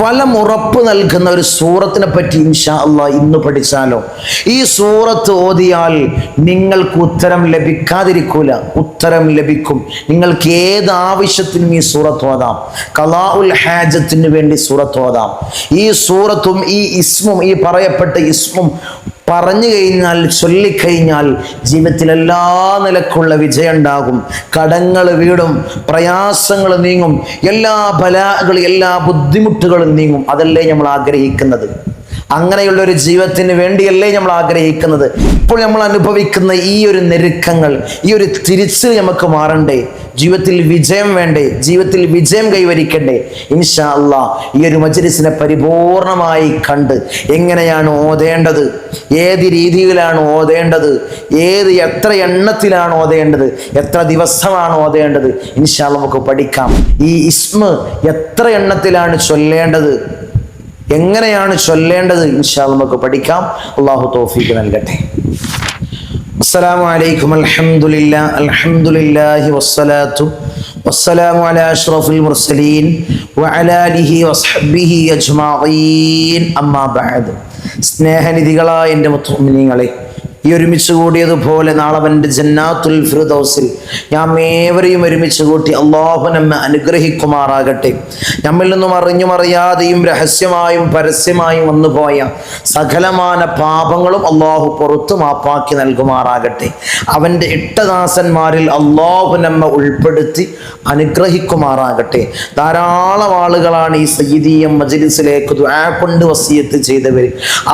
ഫലം ഉറപ്പ് നൽകുന്ന ഒരു സൂറത്തിനെ പറ്റി ഇൻഷാ അല്ലാഹ് ഇന്ന് പഠിച്ചാലോ? ഈ സൂറത്ത് ഓതിയാൽ നിങ്ങൾക്ക് ഉത്തരം ലഭിക്കാതിരിക്കൂല, ഉത്തരം ലഭിക്കും. നിങ്ങൾക്ക് ഏത് ആവശ്യത്തിനും ഈ സൂറത്ത് ഓതാം. ഖളാഉൽ ഹാജത്തിന് വേണ്ടി സൂറത്ത് ഓതാം. ഈ സൂറത്തും ഈ ഇസ്മും, ഈ പറയപ്പെട്ട ഇസ്മും പറഞ്ഞു കഴിഞ്ഞാൽ, ചൊല്ലിക്കഴിഞ്ഞാൽ ജീവിതത്തിൽ എല്ലാ നിലക്കുള്ള വിജയം ഉണ്ടാകും. കടങ്ങൾ വീടും, പ്രയാസങ്ങൾ നീങ്ങും, എല്ലാ ബലാകളും എല്ലാ ബുദ്ധിമുട്ടുകളും നീങ്ങും. അതല്ലേ നമ്മൾ ആഗ്രഹിക്കുന്നത്? അങ്ങനെയുള്ള ഒരു ജീവിതത്തിന് വേണ്ടിയല്ലേ നമ്മൾ ആഗ്രഹിക്കുന്നത്? ഇപ്പോൾ നമ്മൾ അനുഭവിക്കുന്ന ഈ ഒരു ഞെരുക്കങ്ങൾ, ഈ ഒരു തിരിച്ചിൽ നമുക്ക് മാറണ്ടേ? ജീവിതത്തിൽ വിജയം വേണ്ടേ? ജീവിതത്തിൽ വിജയം കൈവരിക്കണ്ടേ? ഇൻഷാ അല്ലാഹ് ഈ ഒരു മജ്‌ലിസിനെ പരിപൂർണമായി കണ്ട് എങ്ങനെയാണ് ഓതേണ്ടത്, ഏത് രീതിയിലാണ് ഓതേണ്ടത്, എത്ര എണ്ണത്തിലാണ് ഓതേണ്ടത്, എത്ര ദിവസമാണ് ഓതേണ്ടത്, ഇൻഷാ അല്ലാഹ് നമുക്ക് പഠിക്കാം. ഈ ഇസ്മ എത്ര എണ്ണത്തിലാണ് ചൊല്ലേണ്ടത്, എങ്ങനെയാണ് ചൊല്ലേണ്ടത്, ഇൻഷാ അല്ലാഹ് നമുക്ക് പഠിക്കാം. അല്ലാഹു തൗഫീഖ് നൽകട്ടെ. അസ്സലാമു അലൈക്കും. അൽഹംദുലില്ലാഹി വസ്സലാത്തു വസ്സലാമു അലാ അഷ്റഫിൽ മുർസലീൻ വഅലാ ആലിഹി വസ്ഹബിഹി അജ്മഈൻ. അമ്മാ ബഅദ്. സ്നേഹനിധികളായ എൻ്റെ മുഅ്മിനീങ്ങളെ, ഈ ഒരുമിച്ച് കൂടിയതുപോലെ നാളെ എൻ്റെ ജന്നാത്തുൽ ഫിർദൗസിൽ നാം ഏവരെയും ഒരുമിച്ച് കൂട്ടി അല്ലാഹു നമ്മെ അനുഗ്രഹിക്കുമാറാകട്ടെ. നമ്മിൽ നിന്നും അറിഞ്ഞും അറിയാതെയും രഹസ്യമായും പരസ്യമായും വന്നുപോയ സകലമാന പാപങ്ങളും അല്ലാഹു പുറത്തു മാപ്പാക്കി നൽകുമാറാകട്ടെ. അവൻ്റെ ഇഷ്ടദാസന്മാരിൽ അല്ലാഹു നമ്മെ ഉൾപ്പെടുത്തി അനുഗ്രഹിക്കുമാറാകട്ടെ. ധാരാളം ആളുകളാണ് ഈ സയ്യിദിയ മജ്‌ലിസിലേക്ക് ദുആ കൊണ്ട് വസിയത്ത് ചെയ്തവർ.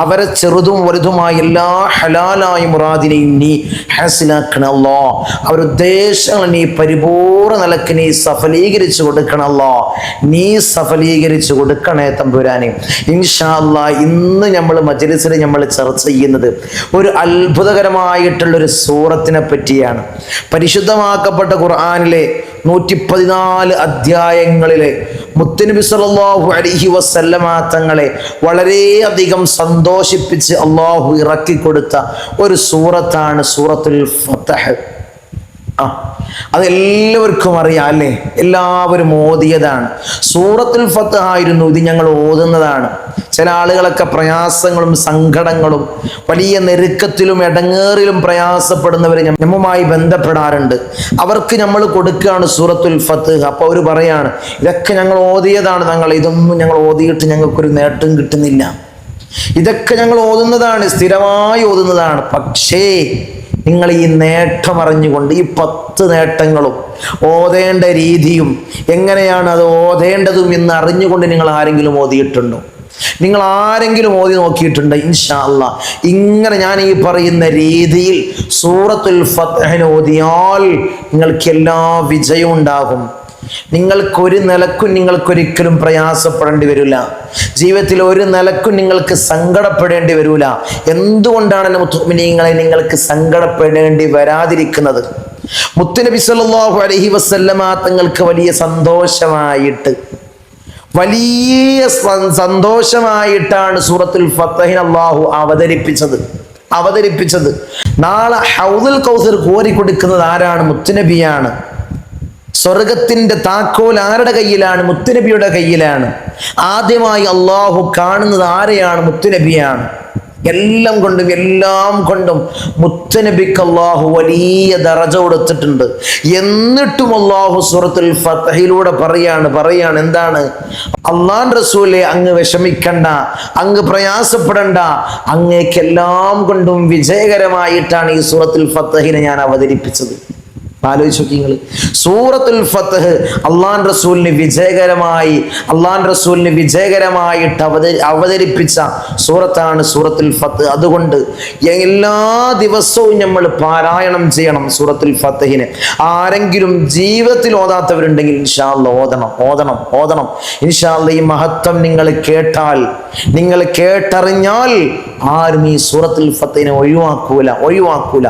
അവരെ ചെറുതും വലുതുമായ എല്ലാ ഹലാലായ മുറാദിനെയും നീ ഹാസിലാക്കണം അല്ലാഹ്. അവരുടെ ഉദ്ദേശങ്ങൾ നീ പരിപൂർണ്ണ നിലക്ക് നീ സഫലീകരിച്ചു കൊടുക്കണം അല്ലാഹ്. നീ സഫലീകരിച്ചു കൊടുക്കണേ തമ്പുരാനെ. ഇൻഷാ അല്ലാഹ് ഇന്ന് നമ്മൾ മജ്‌ലിസിൽ നമ്മൾ ചർച്ച ചെയ്യുന്നത് ഒരു അത്ഭുതകരമായിട്ടുള്ളൊരു സൂറത്തിനെ പറ്റിയാണ്. പരിശുദ്ധമാക്കപ്പെട്ട ഖുർആനിലെ 114 അധ്യായങ്ങളിലെ മുത്തുനബി സല്ലല്ലാഹു അലൈഹി വസല്ലമ തങ്ങളെ വളരെയധികം സന്തോഷിപ്പിച്ച് അല്ലാഹു ഇറക്കി കൊടുത്ത ഒരു സൂറത്താണ് സൂറത്തുൽ ഫത്ഹ്. അതെല്ലാവർക്കും അറിയാം അല്ലേ? എല്ലാവരും ഓതിയതാണ്. സൂറത്തുൽ ഫത്ഹ് ആയിരുന്നു ഇത് ഞങ്ങൾ ഓതുന്നതാണ്. ചില ആളുകളൊക്കെ പ്രയാസങ്ങളും സങ്കടങ്ങളും വലിയ ഞെരുക്കത്തിലും ഇടങ്ങേറിലും പ്രയാസപ്പെടുന്നവർ നമ്മുമായി ബന്ധപ്പെടാറുണ്ട്. അവർക്ക് നമ്മൾ കൊടുക്കുകയാണ് സൂറത്തുൽ ഫത്ഹ്. അപ്പോൾ അവർ പറയാണ്, ഇതൊക്കെ ഞങ്ങൾ ഓതിയതാണ്, ഇതൊന്നും ഞങ്ങൾ ഓതിയിട്ട് ഞങ്ങൾക്കൊരു നേട്ടം കിട്ടുന്നില്ല. ഇതൊക്കെ ഞങ്ങൾ ഓതുന്നതാണ്, സ്ഥിരമായി ഓതുന്നതാണ്. പക്ഷേ നിങ്ങൾ ഈ നേട്ടം അറിഞ്ഞുകൊണ്ട് ഈ 10 നേട്ടങ്ങളും ഓതേണ്ട രീതിയും എങ്ങനെയാണ് അത് ഓതേണ്ടതും എന്ന് അറിഞ്ഞുകൊണ്ട് നിങ്ങൾ ആരെങ്കിലും ഓതിയിട്ടുണ്ടോ? നിങ്ങൾ ആരെങ്കിലും ഓതി നോക്കിയിട്ടുണ്ടോ? ഇൻഷാ അല്ലാഹ് ഇങ്ങനെ ഞാൻ ഈ പറയുന്ന രീതിയിൽ സൂറത്തുൽ ഫത്ഹിനെ ഓതിയാൽ നിങ്ങൾക്ക് എല്ലാ വിജയവും ഉണ്ടാകും. നിങ്ങൾക്കൊരു നിലക്കും നിങ്ങൾക്കൊരിക്കലും പ്രയാസപ്പെടേണ്ടി വരില്ല. ജീവിതത്തിൽ ഒരു നിലക്കും നിങ്ങൾക്ക് സങ്കടപ്പെടേണ്ടി വരില്ല. എന്തുകൊണ്ടാണ് മുഅ്മിനീങ്ങളെ നിങ്ങൾക്ക് സങ്കടപ്പെടേണ്ടി വരാതിരിക്കുന്നത്? മുത്തുനബി സല്ലല്ലാഹു അലൈഹി വസല്ലമ തങ്ങൾക്ക് വലിയ സന്തോഷമായിട്ടാണ് സൂറത്തുൽ ഫത്ഹിനെ അല്ലാഹു അവതരിപ്പിച്ചത്. നാളെ ഹൗദുൽ കൗസർ കോരി കൊടുക്കുന്നത് ആരാണ്? മുത്തുനബിയാണ്. സ്വർഗത്തിന്റെ താക്കോൽ ആരുടെ കയ്യിലാണ്? മുത്തുനബിയുടെ കയ്യിലാണ്. ആദ്യമായി അല്ലാഹു കാണുന്നത് ആരെയാണ്? മുത്തുനബിയാണ്. എല്ലാം കൊണ്ടും മുത്തുനബിക്ക് അല്ലാഹു വലിയ ദറജ കൊടുത്തിട്ടുണ്ട്. എന്നിട്ടും അല്ലാഹു സൂറത്തുൽ ഫത്ഹിലൂടെ പറയാണ് എന്താണ്? അല്ലാഹുവിന്റെ റസൂലേ, അങ്ങ് വിഷമിക്കണ്ട, അങ്ങ് പ്രയാസപ്പെടണ്ട, അങ്ങേക്ക് എല്ലാം കൊണ്ടും വിജയകരമായിട്ടാണ് ഈ സൂറത്തുൽ ഫത്ഹിനെ ഞാൻ അവതരിപ്പിച്ചത്. ആലോചിച്ച് നോക്കി നിങ്ങൾ. സൂറത്തുൽ ഫത്ഹ് അല്ലാഹുവിന്റെ റസൂലിന് വിജയകരമായിട്ട് അവതരിപ്പിച്ച സൂറത്താണ് സൂറത്തുൽ ഫത്ഹ്. അതുകൊണ്ട് എല്ലാ ദിവസവും നമ്മൾ പാരായണം ചെയ്യണം സൂറത്തുൽ ഫത്ഹിനെ. ആരെങ്കിലും ജീവിതത്തിൽ ഓതാത്തവരുണ്ടെങ്കിൽ ഇൻഷാ അല്ലാഹ് ഓതണം. ഇൻഷാ അല്ലാഹ് ഈ മഹത്വം നിങ്ങൾ കേട്ടറിഞ്ഞാൽ ആരും ഈ സൂറത്തുൽ ഫത്ഹിനെ ഒഴിവാക്കൂല.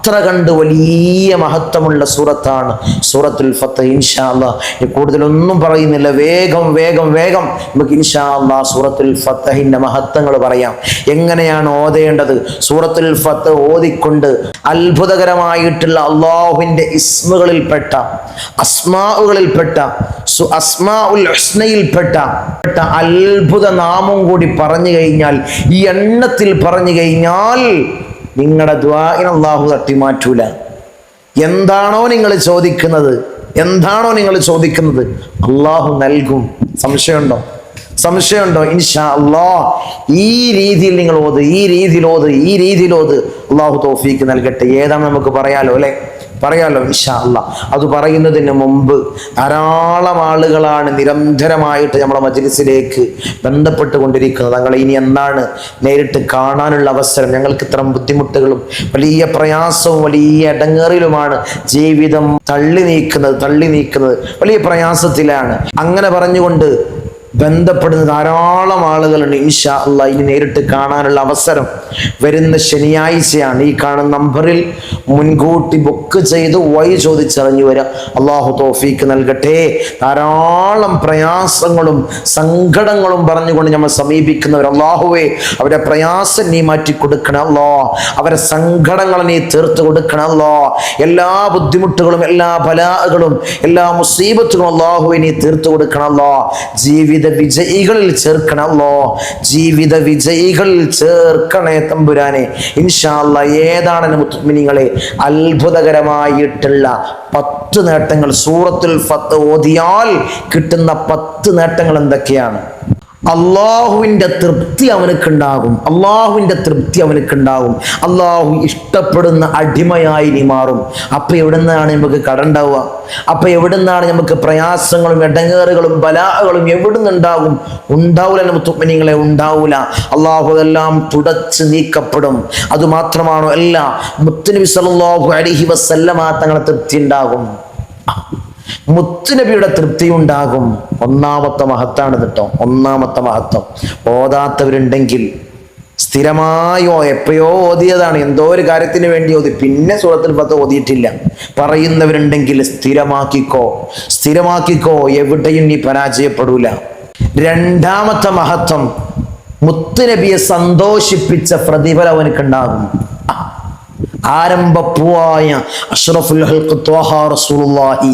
അത്ര കണ്ട് വലിയ മഹത്വമുള്ള സൂറത്താണ് സൂറത്തുൽ ഫത്ഹ്. ഇൻഷാ അല്ലാഹ് കൂടുതലൊന്നും പറയുന്നില്ല, വേഗം നമുക്ക് ഇൻഷാ അല്ലാഹ് സൂറത്തുൽ ഫത്ഹിന്റെ മഹത്വങ്ങൾ പറയാം. എങ്ങനെയാണ് ഓതേണ്ടത്? സൂറത്തുൽ ഫത്ഹ് ഓതിക്കൊണ്ട് അത്ഭുതകരമായിട്ടുള്ള അല്ലാഹുവിന്റെ ഇസ്മുകളിൽപ്പെട്ട അസ്മാഉകളിൽപ്പെട്ട അസ്മാഉൽ ഹുസ്നയിൽപ്പെട്ട അത്ഭുത നാമം കൂടി പറഞ്ഞു കഴിഞ്ഞാൽ, ഈ എണ്ണത്തിൽ പറഞ്ഞു കഴിഞ്ഞാൽ നിങ്ങളുടെ ദുആഇനെ അല്ലാഹു തട്ടിമാറ്റൂല. എന്താണോ നിങ്ങൾ ചോദിക്കുന്നത്, അല്ലാഹു നൽകും. സംശയമുണ്ടോ? ഇൻഷാ അല്ലാഹ് ഈ രീതിയിൽ നിങ്ങൾ ഓത്, ഈ രീതിയിൽ ഓത്. അല്ലാഹു തൗഫീക്ക് നൽകട്ടെ. ഏതാണ് നമുക്ക് പറയാലോ അല്ലെ? ഇൻഷാ അല്ലാഹ്. അത് പറയുന്നതിന് മുമ്പ് ധാരാളം ആളുകളാണ് നിരന്തരമായിട്ട് നമ്മുടെ മജ്‌ലിസിലേക്ക് ബന്ധപ്പെട്ടുകൊണ്ടിരിക്കുന്നത്. തങ്ങളെ ഇനി എന്നാണ് നേരിട്ട് കാണാനുള്ള അവസരം? ഞങ്ങൾക്ക് ഇത്തരം ബുദ്ധിമുട്ടുകളും വലിയ പ്രയാസവും വലിയ ഇടങ്ങേറിലുമാണ് ജീവിതം തള്ളി നീക്കുന്നത്, വലിയ പ്രയാസത്തിലാണ്. അങ്ങനെ പറഞ്ഞുകൊണ്ട് ബന്ധപ്പെടുന്ന ധാരാളം ആളുകളുണ്ട്. ഇൻഷാ അല്ലാഹ് ഇനി നേരിട്ട് കാണാനുള്ള അവസരം വരുന്ന ശനിയാഴ്ചയാണ്. ഈ കാണുന്ന നമ്പറിൽ മുൻകൂട്ടി ബുക്ക് ചെയ്ത് വഴി ചോദിച്ചറിഞ്ഞു വരിക. അല്ലാഹു തൗഫീക്ക് നൽകട്ടെ. ധാരാളം പ്രയാസങ്ങളും സങ്കടങ്ങളും പറഞ്ഞുകൊണ്ട് നമ്മൾ സമീപിക്കുന്നവർ, അല്ലാഹുവേ അവരുടെ പ്രയാസം നീ മാറ്റി കൊടുക്കണം അല്ലാ, അവരുടെ സങ്കടങ്ങൾ നീ തീർത്ത് കൊടുക്കണം അല്ലാ, എല്ലാ ബുദ്ധിമുട്ടുകളും എല്ലാ ബലാകളും എല്ലാ മുസീബത്തുകളും അല്ലാഹുവേ നീ തീർത്ത് കൊടുക്കണം അല്ലാ, ജീവിത വിജയികളിൽ ചേർക്കണമല്ലോ, ജീവിത വിജയികളിൽ ചേർക്കണേ തമ്പുരാനെ. ഇൻഷാ അല്ലാഹ് ഏതാണ് മുഅ്മിനീങ്ങളെ അത്ഭുതകരമായിട്ടുള്ള 10 നേട്ടങ്ങൾ? സൂറത്തുൽ ഫത്ത് ഓതിയാൽ കിട്ടുന്ന 10 നേട്ടങ്ങൾ എന്തൊക്കെയാണ്? അള്ളാഹുവിൻ്റെ തൃപ്തി അവനക്കുണ്ടാകും. അള്ളാഹു ഇഷ്ടപ്പെടുന്ന അടിമയായി നീ മാറും. അപ്പൊ എവിടുന്നാണ് നമുക്ക് കടണ്ടാവുക? അപ്പൊ എവിടുന്നാണ് നമുക്ക് പ്രയാസങ്ങളും ഇടങ്ങേറുകളും ബലാകളും എവിടുന്നുണ്ടാകും? ഉണ്ടാവൂല മുഅ്മിനീങ്ങളെ, ഉണ്ടാവൂല. അള്ളാഹു അതെല്ലാം തുടച്ച് നീക്കപ്പെടും. അതുമാത്രമാണോ അല്ല, മുത്തുനബി സല്ലല്ലാഹു അലൈഹി വസല്ലമ തങ്ങളെ തൃപ്തി ഉണ്ടാകും, മുത്തുനബിയുടെ തൃപ്തി ഉണ്ടാകും. ഒന്നാമത്തെ മഹത്താണ് കേട്ടോ, ഒന്നാമത്തെ മഹത്വം. ഓതാത്തവരുണ്ടെങ്കിൽ സ്ഥിരമായോ എപ്പോഴോ ഓതിയതാണ്, എന്തോ ഒരു കാര്യത്തിന് വേണ്ടി ഓതി, പിന്നെ സൂറത്തുൽ ഫത്ത് ഓതിയിട്ടില്ല. പറയുന്നവരുണ്ടെങ്കിൽ സ്ഥിരമാക്കിക്കോ, എവിടെയും നീ പരാജയപ്പെടൂല. രണ്ടാമത്തെ മഹത്വം, മുത്തുനബിയെ സന്തോഷിപ്പിച്ച പ്രതിഫലം അവനക്കുണ്ടാകും. ആരംഭപ്പൂവായ അഷ്റഫുൽ ഖൽഖ് ത്വാഹ റസൂലുള്ളാഹി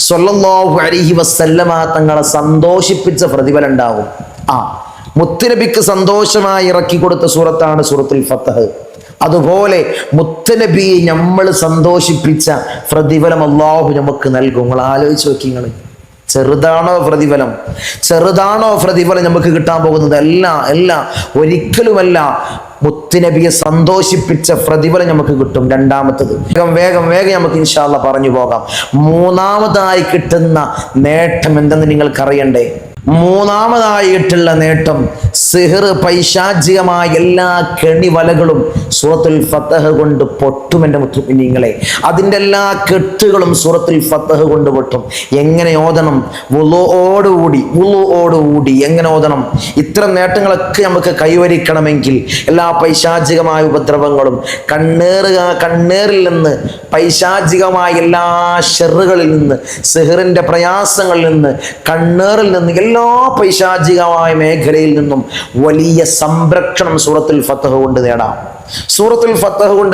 സ്വല്ലല്ലാഹു അലൈഹി വസല്ലമ തങ്ങളെ സന്തോഷിപ്പിച്ച പ്രതിഫലം ഉണ്ടാകും. മുത്തുനബിക്ക് സന്തോഷമായി ഇറക്കി കൊടുത്ത സൂറത്താണ് സൂറത്തുൽ ഫത്ഹ്. അതുപോലെ മുത്തുനബിയെ നമ്മൾ സന്തോഷിപ്പിച്ച പ്രതിഫലം അല്ലാഹു നമുക്ക് നൽകും. നിങ്ങൾ ആലോചിച്ച് നോക്കി, നിങ്ങൾ ചെറുതാണോ പ്രതിഫലം നമുക്ക് കിട്ടാൻ പോകുന്നത്? അല്ല, ഒരിക്കലുമല്ല. മുത്തുനബിയെ സന്തോഷിപ്പിച്ച പ്രതിഫലം നമുക്ക് കിട്ടും. രണ്ടാമത്തത് വേഗം നമുക്ക് ഇൻഷാ അല്ലാഹ് പറഞ്ഞു പോകാം. മൂന്നാമതായി കിട്ടുന്ന നേട്ടം എന്തെന്ന് നിങ്ങൾക്കറിയണ്ടേ? മൂന്നാമതായിട്ടുള്ള നേട്ടം, സിഹ്ർ പൈശാചികമായ എല്ലാ കെണിവലകളും സൂറത്തുൽ ഫത്ഹ് കൊണ്ട് പൊട്ടും. എൻ്റെ മുഅ്മിനീങ്ങളെ, അതിൻ്റെ എല്ലാ കെട്ടുകളും സൂറത്തുൽ ഫത്ഹ് കൊണ്ട് പൊട്ടും. എങ്ങനെ ഓതണം? വുളുഓടുകൂടി എങ്ങനെ ഓതണം? ഇത്തരം നേട്ടങ്ങളൊക്കെ നമുക്ക് കൈവരിക്കണമെങ്കിൽ എല്ലാ പൈശാചികമായ ഉപദ്രവങ്ങളും കണ്ണേറിൽ നിന്ന്, പൈശാചികമായ എല്ലാ ഷെറുകളിൽ നിന്ന്, സിഹ്റിന്റെ പ്രയാസങ്ങളിൽ നിന്ന്, കണ്ണേറിൽ നിന്ന്, എല്ലാ പൈശാചികമായ മേഖലയിൽ നിന്നും വലിയ സംരക്ഷണം സൂറത്തുൽ ഫത്ഹ് കൊണ്ട്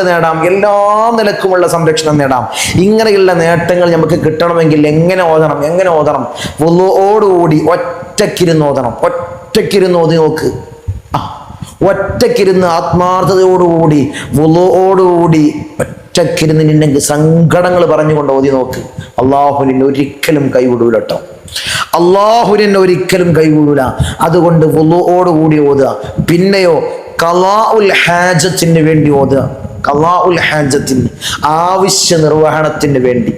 നേടാം. എല്ലാ നിലക്കുമുള്ള സംരക്ഷണം നേടാം. ഇങ്ങനെയുള്ള നേട്ടങ്ങൾ നമുക്ക് കിട്ടണമെങ്കിൽ എങ്ങനെ ഓതണം? വുളുഓടുകൂടി ഒറ്റക്കിരുന്ന് ഓതി നോക്ക്. ഒറ്റക്കിരുന്ന് ആത്മാർത്ഥതയോടുകൂടി വുളുഓടുകൂടി ഒറ്റക്കിരുന്ന് നിന്നെ സങ്കടങ്ങൾ പറഞ്ഞുകൊണ്ട് ഓതി നോക്ക്. അല്ലാഹു നിന്നെ ഒരിക്കലും കൈവിടൂല കേട്ടോ, ഒരിക്കലും കൈവിടൂല. അതുകൊണ്ട് വുളുഓടുകൂടി ഓതുക. പിന്നെയോ ഖളാഉൽ ഹാജത്തിന് വേണ്ടി ഓതുക. ഖളാഉൽ ഹാജത്തിന്, ആവശ്യ നിർവഹണത്തിന് വേണ്ടി.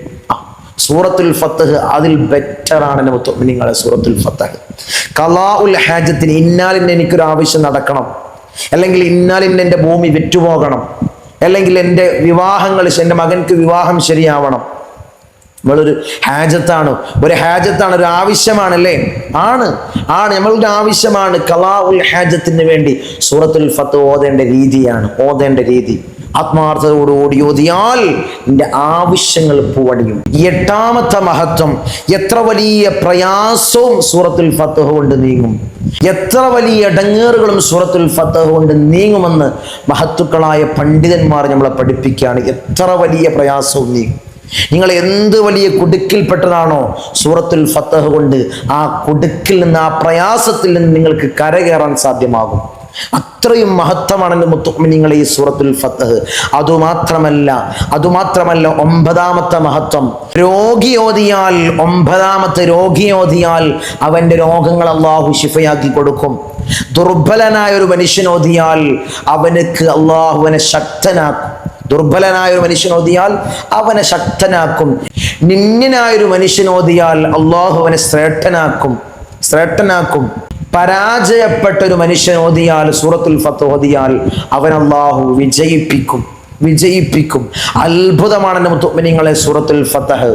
സൂറത്തുൽ ഫത്ഹ് അതിൽ ബെറ്ററാണ് മുഅ്മിനീങ്ങളെ. സൂറത്തുൽ ഫത്ഹ് ഖളാഉൽ ഹാജത്തിന്, ഇന്നാലിന് എനിക്കൊരു ആവശ്യം നടക്കണം, അല്ലെങ്കിൽ ഇന്നാലിന് എൻ്റെ ഭൂമി വിറ്റുപോകണം, അല്ലെങ്കിൽ എൻ്റെ എൻ്റെ മകൻക്ക് വിവാഹം ശരിയാവണം. നമ്മളൊരു ഹാജത്താണ്, ഒരു ആവശ്യമാണല്ലേ? ആണ് നമ്മളുടെ ആവശ്യമാണ്. ഖളാഉൽ ഹാജത്തിന് വേണ്ടി സൂറത്തുൽ ഫത്ഹ് ഓതേണ്ട രീതി ആത്മാർത്ഥതയോടുകൂടി ഓതിയാൽ നിന്റെ ആവശ്യങ്ങൾ പൂവണിയും. എട്ടാമത്തെ മഹത്വം, എത്ര വലിയ പ്രയാസവും സൂറത്തുൽ ഫത്ഹ് കൊണ്ട് നീങ്ങും, എത്ര വലിയ ഇടങ്ങേറുകളും സൂറത്തുൽ ഫത്ഹ് കൊണ്ട് നീങ്ങുമെന്ന് മഹത്തുക്കളായ പണ്ഡിതന്മാർ നമ്മളെ പഠിപ്പിക്കുകയാണ്. എത്ര വലിയ പ്രയാസവും നീങ്ങും. നിങ്ങൾ എന്ത് വലിയ കുടുക്കിൽപ്പെട്ടതാണോ സൂറത്തുൽ ഫത്തഹ് കൊണ്ട് ആ കുടുക്കിൽ നിന്ന്, ആ പ്രയാസത്തിൽ നിന്ന് നിങ്ങൾക്ക് കരകയറാൻ സാധ്യമാകും. അത്രയും മഹത്വമാണ് മുത്തുമിനീങ്ങളെ ഈ സൂറത്തുൽ ഫത്തഹ്. അതുമാത്രമല്ല 9ാമത്തെ മഹത്വം, ഒമ്പതാമത്തെ രോഗി ഓതിയാൽ അവന്റെ രോഗങ്ങൾ അള്ളാഹു ശിഫയാക്കി കൊടുക്കും. ദുർബലനായ ഒരു മനുഷ്യൻ ഓതിയാൽ അവനക്ക് അള്ളാഹു അവനെ ശക്തനാക്കും. ദുർബലനായ ഒരു മനുഷ്യൻ ഓതിയാൽ അവനെ ശക്തനാക്കും. നിന്യനായ ഒരു മനുഷ്യൻ ഓതിയാൽ അള്ളാഹു അവനെ ശ്രേഷ്ഠനാക്കും. പരാജയപ്പെട്ട ഒരു മനുഷ്യൻ ഓതിയാൽ സൂറത്തുൽ ഫത്തഹ് ഓതിയാൽ അവൻ അള്ളാഹു വിജയിപ്പിക്കും. അത്ഭുതമാണ് മുത്തുമിനീങ്ങളെ സൂറത്തുൽ ഫത്തഹ്.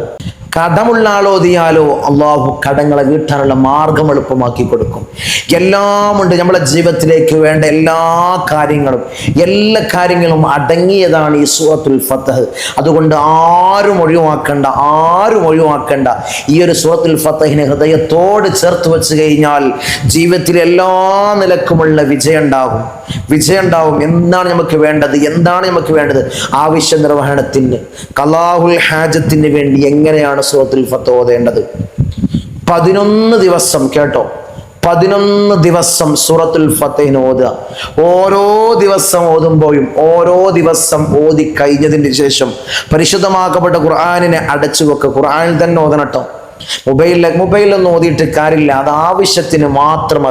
കടമുള്ള ആളോതിയാലോ അള്ളാഹു കടങ്ങളെ വീട്ടാനുള്ള മാർഗം എളുപ്പമാക്കി കൊടുക്കും. എല്ലാം ഉണ്ട് നമ്മുടെ ജീവിതത്തിലേക്ക് വേണ്ട എല്ലാ കാര്യങ്ങളും അടങ്ങിയതാണ് ഈ സൂറത്തുൽ ഫത്തഹ്. അതുകൊണ്ട് ആരും ഒഴിവാക്കണ്ട. ഈ ഒരു സൂറത്തുൽ ഫത്തഹിനെ ഹൃദയത്തോട് ചേർത്ത് വെച്ച് കഴിഞ്ഞാൽ ജീവിതത്തിൽ എല്ലാ നിലക്കുമുള്ള വിജയം ഉണ്ടാവും. എന്താണ് നമുക്ക് വേണ്ടത്? ആവശ്യ നിർവഹണത്തിന്, ഖലാഉൽ ഹാജത്തിന് വേണ്ടി എങ്ങനെയാണ് സൂറത്തുൽ ഫത്തഹ് ഓതേണ്ടത്? 11 ദിവസം കേട്ടോ, 11 ദിവസം സൂറത്തുൽ ഫത്തഹിനെ ഓതുക. ഓരോ ദിവസം ഓതുമ്പോഴും, ഓരോ ദിവസം ഓതി കഴിഞ്ഞതിന് ശേഷം പരിശുദ്ധമാക്കപ്പെട്ട ഖുർആനിനെ അടച്ചു വെക്കുക. ഖുർആനിൽ തന്നെ ഓതണട്ടോ. മൊബൈലൊന്നും ഓതിയിട്ട് കാര്യമില്ല. അത് ആവശ്യത്തിന് മാത്രം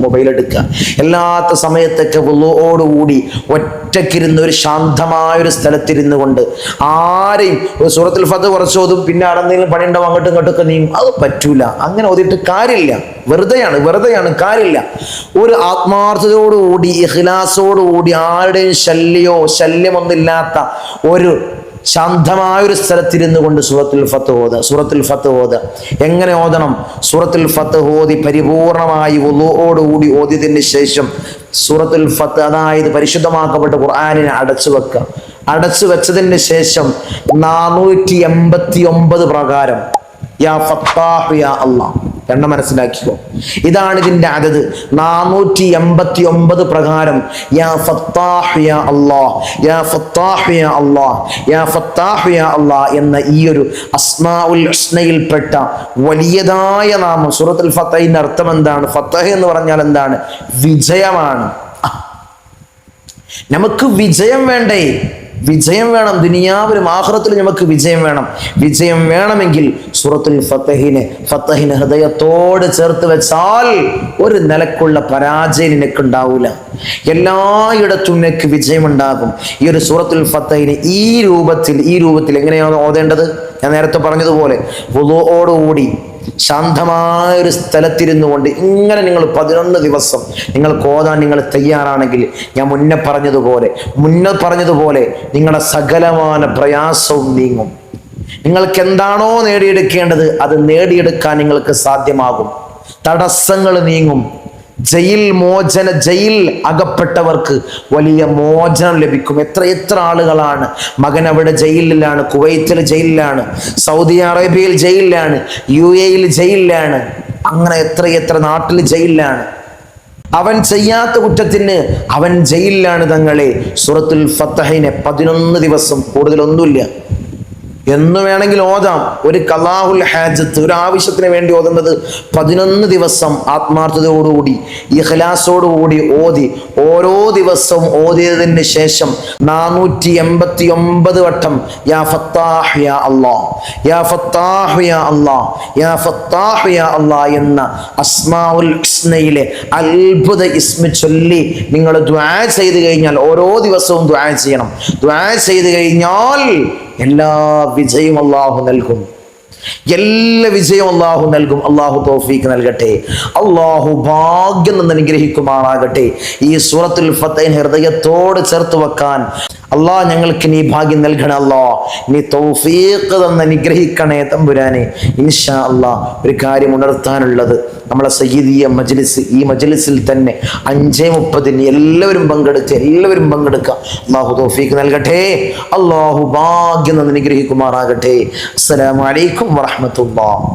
മൊബൈൽ എടുക്കുക. എല്ലാത്ത സമയത്തൊക്കെ വുളുഓടുകൂടി ഒറ്റക്കിരുന്ന് ഒരു ശാന്തമായൊരു സ്ഥലത്തിരുന്ന് കൊണ്ട് ആരെയും സൂറത്തുൽ ഫത്തഹ് കുറച്ച് ഓതും, പിന്നെ ആരെന്തെങ്കിലും പണിയുണ്ടാവും, അങ്ങോട്ടും ഇങ്ങോട്ടൊക്കെ നീങ്ങും. അത് പറ്റൂല. അങ്ങനെ ഓതിയിട്ട് കാര്യമില്ല. വെറുതെയാണ്, കാര്യമില്ല. ഒരു ആത്മാർത്ഥതയോടുകൂടി, ഇഖ്ലാസോടുകൂടി, ആരുടെയും ശല്യമൊന്നുമില്ലാത്ത ഒരു ശാന്തമായൊരു സ്ഥലത്തിരുന്ന് കൊണ്ട് സൂറത്തുൽ ഫത്തഹ് ഓതുക. എങ്ങനെ ഓതണം? സൂറത്തുൽ ഫത്തഹ് ഓതി പരിപൂർണമായി വുളുഓടുകൂടി ഓതിയതിന് ശേഷം സൂറത്തുൽ ഫത്തഹ്, അതായത് പരിശുദ്ധമാക്കപ്പെട്ട ഖുർആനിനെ അടച്ചു വെച്ചതിന് ശേഷം 489 പ്രകാരം യാ ഫത്താഹു യാ അല്ലാഹ് എണ്ണം മനസ്സിലാക്കിക്കോ. ഇതാണ് ഇതിന്റെ അദദ്. 489 പ്രകാരം യാ ഫത്താഹു യാ അല്ലാഹ്, യാ ഫത്താഹു യാ അല്ലാഹ്, യാ ഫത്താഹു യാ അല്ലാഹ് എന്ന ഈ ഒരു അസ്മാഉൽ ഹുസ്നയിൽപ്പെട്ട വലിയതായ നാമം. സൂറത്തുൽ ഫത്തഹിന്റെ അർത്ഥം എന്താണ്? ഫത്തഹ് എന്ന് പറഞ്ഞാൽ എന്താണ്? വിജയമാണ്. നമുക്ക് വിജയം വേണ്ടേ? വിജയം വേണം. ദുനിയാവിലും ആഖിറത്തിലും നമുക്ക് വിജയം വേണം. വിജയം വേണമെങ്കിൽ സൂറത്തുൽ ഫത്തഹിനെ ഹൃദയത്തോട് ചേർത്ത് വെച്ചാൽ ഒരു നിലക്കുള്ള പരാജയം നിനക്കുണ്ടാവൂല. എല്ലായിടത്തും നിനക്ക് വിജയമുണ്ടാകും. ഈ ഒരു സൂറത്തുൽ ഫത്തഹിനെ ഈ രൂപത്തിൽ എങ്ങനെയാണ് ഓതേണ്ടത്? ഞാൻ നേരത്തെ പറഞ്ഞതുപോലെ വുളുഓടുകൂടി ശാന്തമായൊരു സ്ഥലത്തിരുന്നു കൊണ്ട് ഇങ്ങനെ നിങ്ങൾ 11 ദിവസം നിങ്ങൾക്ക് ഓതാൻ നിങ്ങൾ തയ്യാറാണെങ്കിൽ ഞാൻ മുന്നേ പറഞ്ഞതുപോലെ നിങ്ങളുടെ സകലമായ പ്രയാസവും നീങ്ങും. നിങ്ങൾക്ക് എന്താണോ നേടിയെടുക്കേണ്ടത് അത് നേടിയെടുക്കാൻ നിങ്ങൾക്ക് സാധ്യമാകും. തടസ്സങ്ങൾ നീങ്ങും. ജയിൽ അകപ്പെട്ടവർക്ക് വലിയ മോചനം ലഭിക്കും. എത്ര ആളുകളാണ്. മകൻ അവിടെ ജയിലിലാണ്, കുവൈത്തിൽ ജയിലിലാണ്, സൗദി അറേബ്യയിൽ ജയിലിലാണ്, UAE ജയിലിലാണ്, അങ്ങനെ എത്ര നാട്ടിൽ ജയിലിലാണ്. അവൻ ചെയ്യാത്ത കുറ്റത്തിന് അവൻ ജയിലിലാണ്. തങ്ങളെ സൂറത്തുൽ ഫത്തഹിനെ 11 ദിവസം, കൂടുതലൊന്നുമില്ല, എന്ന് വേണമെങ്കിൽ ഓതാം. ഒരു ഖലാഉൽ ഹാജത്ത്, ഒരു ആവശ്യത്തിന് വേണ്ടി ഓതുന്നത് 11 ദിവസം ആത്മാർത്ഥതയോടുകൂടി, ഇഖ്ലാസോടുകൂടി ഓതി ഓരോ ദിവസവും ഓതിയതിന് ശേഷം 489 വട്ടം യാ ഫത്താഹ് യാ അല്ലാഹ്, യാ ഫത്താഹ് യാ അല്ലാഹ്, യാ ഫത്താഹ് യാ അല്ലാഹ് എന്ന അസ്മാഉൽ ഹുസ്നയിലെ അത്ഭുത ഇസ്മ ചൊല്ലി നിങ്ങൾ ദുആ ചെയ്തു കഴിഞ്ഞാൽ, ഓരോ ദിവസവും ദുആ ചെയ്യണം. ദുആ ചെയ്തു കഴിഞ്ഞാൽ എല്ലാ വിജയവും അല്ലാഹു നൽകും. അല്ലാഹു തൗഫീഖ് നൽകട്ടെ. അല്ലാഹു ഭാഗ്യം നിന്ന് അനുഗ്രഹിക്കുമാറാകട്ടെ. ഈ സൂറത്തുൽ ഫത്തഹിനെ ഹൃദയത്തോട് ചേർത്ത് വെക്കാൻ അല്ലാഹ് ഞങ്ങൾക്ക് നീ ഭാഗ്യം നൽകണേ. അല്ലാഹ് നീ തൗഫീഖ് തന്ന് അനുഗ്രഹിക്കണേ തമ്പുരാനെ. ഇൻഷാ അല്ലാഹ് ഒരു കാര്യം ഉണർത്താനുള്ളത്, നമ്മളെ സയ്യിദിയ മജ്ലിസ്, ഈ മജ്ലിസിൽ തന്നെ 5:30 എല്ലാവരും പങ്കെടുക്കുക. അല്ലാഹു തൗഫീഖ് നൽകട്ടെ. അല്ലാഹു ഭാഗ്യം തന്ന് അനുഗ്രഹിക്കുമാറാകട്ടെ. അസ്സലാമു അലൈക്കും വറഹ്മത്തുള്ളാഹി.